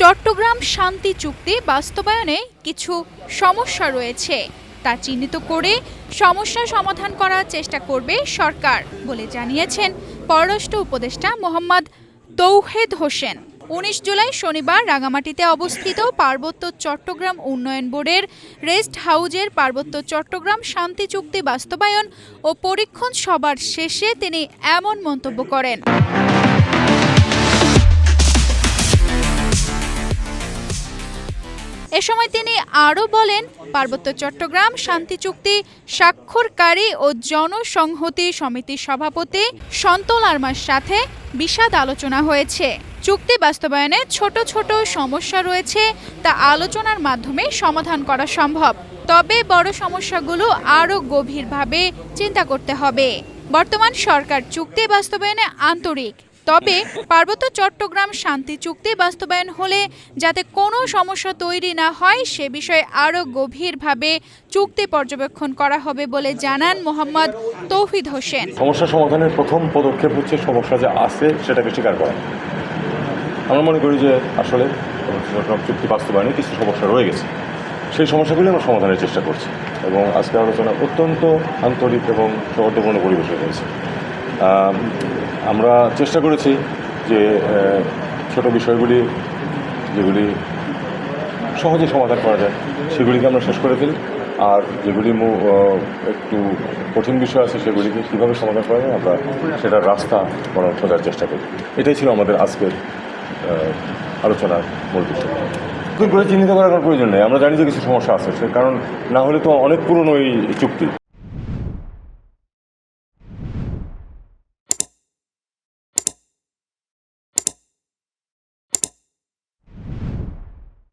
চট্টগ্রাম শান্তি চুক্তি বাস্তবায়নে কিছু সমস্যা রয়েছে তা চিহ্নিত করে সমস্যা সমাধান করার চেষ্টা করবে সরকার বলে জানিয়েছেন পররাষ্ট্র উপদেষ্টা মোহাম্মদ তৌহিদ হোসেন। ১৯ জুলাই শনিবার রাঙামাটিতে অবস্থিত পার্বত্য চট্টগ্রাম উন্নয়ন বোর্ডের রেস্ট হাউজের পার্বত্য চট্টগ্রাম শান্তি চুক্তি বাস্তবায়ন ও পরীক্ষণ সভার শেষে তিনি এমন মন্তব্য করেন। এ সময় তিনি আরও বলেন, পার্বত্য চট্টগ্রাম শান্তি চুক্তি স্বাক্ষরকারী ও জনসংহতি সমিতির সভাপতি সন্তোল আরমার সাথে বিশদ আলোচনা হয়েছে। চুক্তি বাস্তবায়নে ছোট ছোট সমস্যা রয়েছে, তা আলোচনার মাধ্যমে সমাধান করা সম্ভব। তবে বড় সমস্যাগুলো আরও গভীরভাবে চিন্তা করতে হবে। বর্তমান সরকার চুক্তি বাস্তবায়নে আন্তরিক, তবে পার্বত্য চট্টগ্রাম শান্তি চুক্তি বাস্তবায়ন হলে যাতে কোনো সমস্যা তৈরি না হয় সে বিষয়ে আরও গভীরভাবে চুক্তি পর্যবেক্ষণ করা হবে বলে জানান মোহাম্মদ তৌহিদ হোসেন। সমস্যা সমাধানের প্রথম পদক্ষেপ হচ্ছে সমস্যা যে আছে সেটাকে স্বীকার করা। আমরা মনে করি যে আসলে চুক্তি বাস্তবায়নে কিছু সমস্যা রয়ে গেছে, সেই সমস্যাগুলি আমরা সমাধানের চেষ্টা করছি এবং আজকের আলোচনা অত্যন্ত আন্তরিক এবং সৌহার্দ্যপূর্ণ পরিবেশে হয়েছে। আমরা চেষ্টা করেছি যে ছোট বিষয়গুলি যেগুলি সহজে সমাধান করা যায় সেগুলিকে আমরা শেষ করে ফেলি, আর যেগুলি একটু কঠিন বিষয় আছে সেগুলিকে কীভাবে সমাধান করা যায় আমরা সেটার রাস্তা খোঁজার চেষ্টা করি। এটাই ছিল আমাদের আজকের আলোচনার মূল বিষয়। নতুন করে চিহ্নিত করার প্রয়োজন নেই, আমরা জানি যে কিছু সমস্যা আছে, সে কারণ না হলে তো অনেক পুরনো এই চুক্তি।